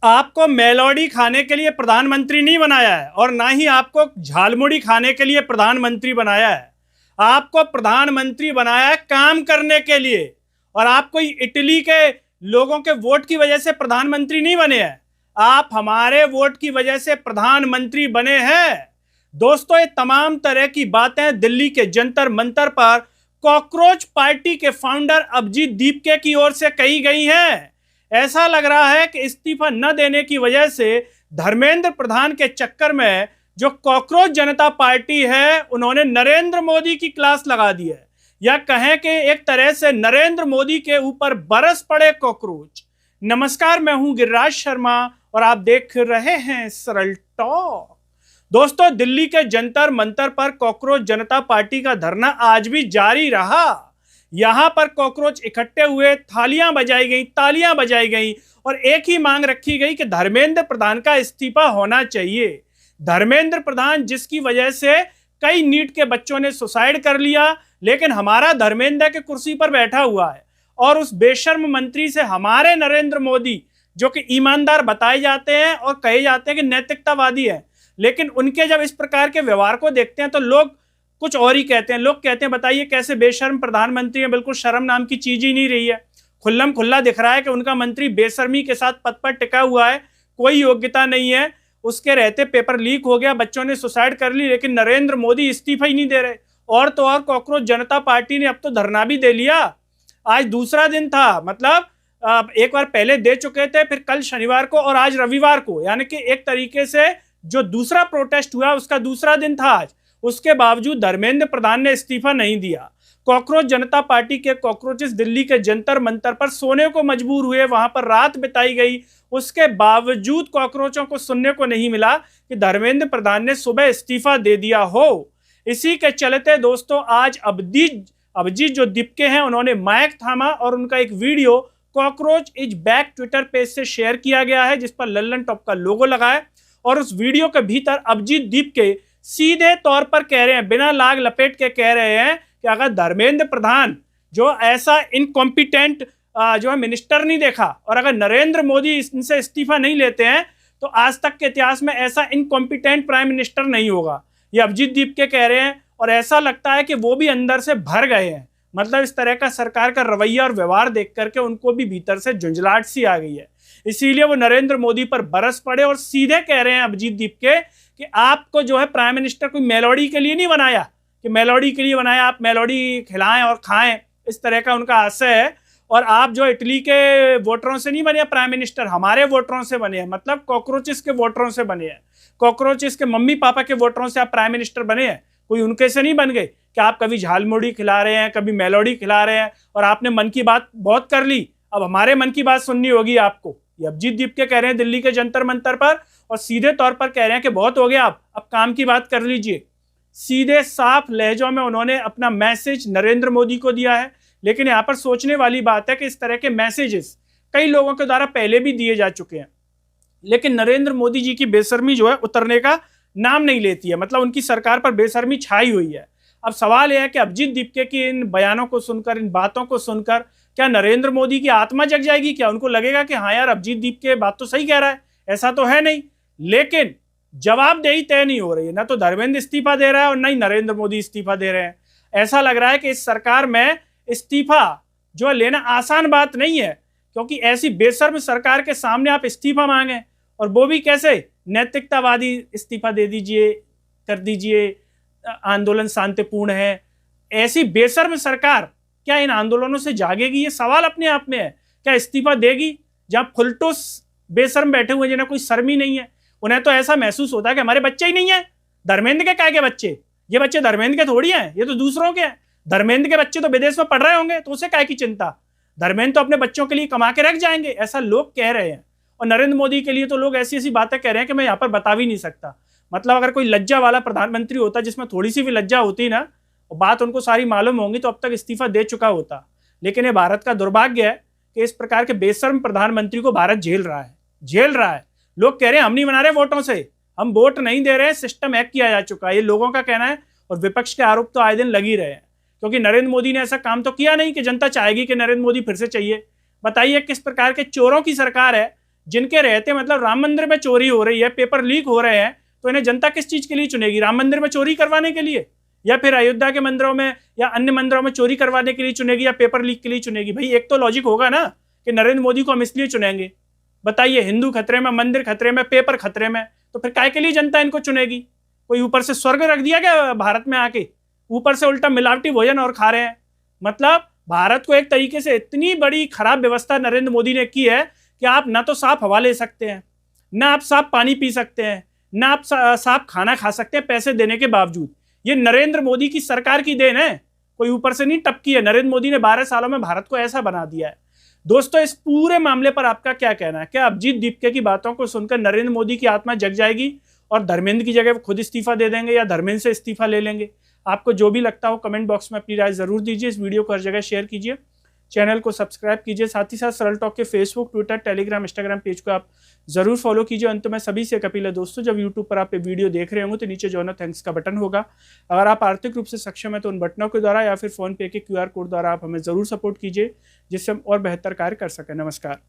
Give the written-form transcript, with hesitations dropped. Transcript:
आपको मेलोडी खाने के लिए प्रधानमंत्री नहीं बनाया है और ना ही आपको झालमुड़ी खाने के लिए प्रधानमंत्री बनाया है। आपको प्रधानमंत्री बनाया है काम करने के लिए। और आप कोई इटली के लोगों के वोट की वजह से प्रधानमंत्री नहीं बने हैं, आप हमारे वोट की वजह से प्रधानमंत्री बने हैं। दोस्तों, ये तमाम तरह की बातें दिल्ली के जंतर मंतर पर कॉकरोच पार्टी के फाउंडर अभिजीत दीपके की ओर से कही गई हैं। ऐसा लग रहा है कि इस्तीफा न देने की वजह से धर्मेंद्र प्रधान के चक्कर में जो कॉकरोच जनता पार्टी है उन्होंने नरेंद्र मोदी की क्लास लगा दी है, या कहें कि एक तरह से नरेंद्र मोदी के ऊपर बरस पड़े कॉकरोच। नमस्कार, मैं हूं गिरिराज शर्मा और आप देख रहे हैं सरल टॉक। दोस्तों, दिल्ली के जंतर मंतर पर कॉकरोच जनता पार्टी का धरना आज भी जारी रहा। यहां पर कॉकरोच इकट्ठे हुए, थालियां बजाई गई, तालियां बजाई गई और एक ही मांग रखी गई कि धर्मेंद्र प्रधान का इस्तीफा होना चाहिए। धर्मेंद्र प्रधान जिसकी वजह से कई नीट के बच्चों ने सुसाइड कर लिया, लेकिन हमारा धर्मेंद्र के कुर्सी पर बैठा हुआ है। और उस बेशर्म मंत्री से हमारे नरेंद्र मोदी, जो कि ईमानदार बताए जाते हैं और कहे जाते हैं कि नैतिकतावादी है, लेकिन उनके जब इस प्रकार के व्यवहार को देखते हैं तो लोग कुछ और ही कहते हैं। लोग कहते हैं बताइए कैसे बेशर्म प्रधानमंत्री है, बिल्कुल शर्म नाम की चीज ही नहीं रही है। खुल्लम खुल्ला दिख रहा है कि उनका मंत्री बेशर्मी के साथ पद पर टिका हुआ है, कोई योग्यता नहीं है। उसके रहते पेपर लीक हो गया, बच्चों ने सुसाइड कर ली, लेकिन नरेंद्र मोदी इस्तीफा ही नहीं दे रहे। और तो और कॉकरोच जनता पार्टी ने अब तो धरना भी दे लिया। आज दूसरा दिन था, मतलब एक बार पहले दे चुके थे, फिर कल शनिवार को और आज रविवार को, यानी कि एक तरीके से जो दूसरा प्रोटेस्ट हुआ उसका दूसरा दिन था आज। उसके बावजूद धर्मेंद्र प्रधान ने इस्तीफा नहीं दिया। कॉकरोच जनता पार्टी के कॉकरोचेस दिल्ली के जंतर मंतर पर सोने को मजबूर हुए, वहां पर रात बिताई गई। उसके बावजूद कॉकरोचों को सुनने को नहीं मिला कि धर्मेंद्र प्रधान ने सुबह इस्तीफा दे दिया हो। इसी के चलते दोस्तों आज अभिजीत जो दीपके हैं उन्होंने माइक थामा और उनका एक video cockroach is back Twitter page से शेयर किया गया है, जिस पर लल्लन टॉप का लोगो लगा है। और उस वीडियो के भीतर अभिजीत दीपके सीधे तौर पर कह रहे हैं, बिना लाग लपेट के कह रहे हैं कि अगर धर्मेंद्र प्रधान जो ऐसा इनकॉम्पिटेंट जो है मिनिस्टर नहीं देखा, और अगर नरेंद्र मोदी इनसे इस्तीफा नहीं लेते हैं तो आज तक के इतिहास में ऐसा इनकॉम्पिटेंट प्राइम मिनिस्टर नहीं होगा। ये अभिजीत दीपके कह रहे हैं और ऐसा लगता है कि वो भी अंदर से भर गए हैं। मतलब इस तरह का सरकार का रवैया और व्यवहार देख करके उनको भी भीतर से झुंझलाहट सी आ गई है। इसीलिए वो नरेंद्र मोदी पर बरस पड़े और सीधे कह रहे हैं अभिजीत दीपके कि आपको जो है प्राइम मिनिस्टर कोई मेलोडी के लिए नहीं बनाया, कि मेलोडी के लिए बनाया, आप मेलोडी खिलाएं और खाएं, इस तरह का उनका आशय है। और आप जो इटली के वोटरों से नहीं बने प्राइम मिनिस्टर, हमारे वोटरों से बने हैं, मतलब कॉकरोचेस के वोटरों से बने हैं। कॉकरोचेस के मम्मी पापा के वोटरों से आप प्राइम मिनिस्टर बने हैं, कोई उनके से नहीं बन गए। कि आप कभी झालमुड़ी खिला रहे हैं, कभी मेलोडी खिला रहे हैं, और आपने मन की बात बहुत कर ली, अब हमारे मन की बात सुननी होगी आपको। ये अभिजीत दीपके कह रहे हैं दिल्ली के जंतर मंतर पर, और सीधे तौर पर कह रहे हैं कि बहुत हो गया, अब काम की बात कर लीजिए। सीधे साफ लहजों में उन्होंने अपना मैसेज नरेंद्र मोदी को दिया है। लेकिन यहाँ पर सोचने वाली बात है कि इस तरह के मैसेजेस कई लोगों के द्वारा पहले भी दिए जा चुके हैं, लेकिन नरेंद्र मोदी जी की बेशर्मी जो है उतरने का नाम नहीं लेती है। मतलब उनकी सरकार पर बेशर्मी छाई हुई है। अब सवाल यह है कि अभिजीत दीपके की इन बयानों को सुनकर, इन बातों को सुनकर क्या नरेंद्र मोदी की आत्मा जग जाएगी? क्या उनको लगेगा कि हाँ यार, अभिजीत दीपके बात तो सही कह रहा है? ऐसा तो है नहीं। लेकिन जवाबदेही तय नहीं हो रही है, ना तो धर्मेंद्र इस्तीफा दे रहा है और ना ही नरेंद्र मोदी इस्तीफा दे रहे हैं। ऐसा लग रहा है कि इस सरकार में इस्तीफा जो लेना आसान बात नहीं है, क्योंकि ऐसी बेशर्म सरकार के सामने आप इस्तीफा मांगे, और वो भी कैसे? नैतिकतावादी इस्तीफा दे दीजिए, कर दीजिए, आंदोलन शांतिपूर्ण है। ऐसी बेशर्म सरकार क्या इन आंदोलनों से जागेगी? ये सवाल अपने आप में है। क्या इस्तीफा देगी जहां फुलटूस बेशर्म बैठे हुए जिन्हें कोई शर्म ही नहीं है? उन्हें तो ऐसा महसूस होता है कि हमारे बच्चे ही नहीं है। धर्मेंद्र के काय के बच्चे? ये बच्चे धर्मेंद्र के थोड़ी हैं, ये तो दूसरों के हैं। धर्मेंद्र के बच्चे तो विदेश में पढ़ रहे होंगे, तो उसे काय की चिंता? धर्मेंद्र तो अपने बच्चों के लिए कमा के रख जाएंगे, ऐसा लोग कह रहे हैं। और नरेंद्र मोदी के लिए तो लोग ऐसी ऐसी बातें कह रहे हैं कि मैं यहाँ पर बता भी नहीं सकता। मतलब अगर कोई लज्जा वाला प्रधानमंत्री होता, जिसमें थोड़ी सी भी लज्जा होती ना, और बात उनको सारी मालूम होंगी, तो अब तक इस्तीफा दे चुका होता। लेकिन ये भारत का दुर्भाग्य है कि इस प्रकार के बेशर्म प्रधानमंत्री को भारत झेल रहा है। लोग कह रहे हैं हम नहीं बना रहे वोटों से, हम वोट नहीं दे रहे, सिस्टम हैक किया जा चुका है, ये लोगों का कहना है। और विपक्ष के आरोप तो आए दिन लग ही रहे हैं, क्योंकि नरेंद्र मोदी ने ऐसा काम तो किया नहीं कि जनता चाहेगी कि नरेंद्र मोदी फिर से चाहिए। बताइए किस प्रकार के चोरों की सरकार है जिनके रहते मतलब राम मंदिर में चोरी हो रही है, पेपर लीक हो रहे हैं, तो इन्हें जनता किस चीज के लिए चुनेगी? राम मंदिर में चोरी करवाने के लिए, या फिर अयोध्या के मंदिरों में या अन्य मंदिरों में चोरी करवाने के लिए चुनेगी, या पेपर लीक के लिए चुनेगी? भाई एक तो लॉजिक होगा ना कि नरेंद्र मोदी को हम इसलिए चुनेंगे। बताइए, हिंदू खतरे में, मंदिर खतरे में, पेपर खतरे में, तो फिर काय के लिए जनता इनको चुनेगी? कोई ऊपर से स्वर्ग रख दिया क्या भारत में आके? ऊपर से उल्टा मिलावटी भोजन और खा रहे हैं। मतलब भारत को एक तरीके से इतनी बड़ी खराब व्यवस्था नरेंद्र मोदी ने की है कि आप ना तो साफ हवा ले सकते हैं, ना आप साफ पानी पी सकते हैं, ना आप साफ खाना खा सकते हैं पैसे देने के बावजूद। ये नरेंद्र मोदी की सरकार की देन है, कोई ऊपर से नहीं टपकी है। नरेंद्र मोदी ने 12 सालों में भारत को ऐसा बना दिया है। दोस्तों, इस पूरे मामले पर आपका क्या कहना है? क्या अभिजीत दीपके की बातों को सुनकर नरेंद्र मोदी की आत्मा जग जाएगी और धर्मेंद्र की जगह खुद इस्तीफा दे देंगे, या धर्मेंद्र से इस्तीफा ले लेंगे? आपको जो भी लगता हो कमेंट बॉक्स में अपनी राय जरूर दीजिए। इस वीडियो को हर जगह शेयर कीजिए, चैनल को सब्सक्राइब कीजिए। साथ ही साथ सरल टॉक के Facebook, Twitter, Telegram, Instagram page को आप जरूर फॉलो कीजिए। अंत में सभी से एक अपील है दोस्तों, जब यूट्यूब पर आप ये वीडियो देख रहे होंगे तो नीचे जो है ना थैंक्स का बटन होगा। अगर आप आर्थिक रूप से सक्षम है तो उन बटनों के द्वारा या फिर फोन पे के QR कोड द्वारा आप हमें जरूर सपोर्ट कीजिए, जिससे हम और बेहतर कार्य कर सकें। नमस्कार।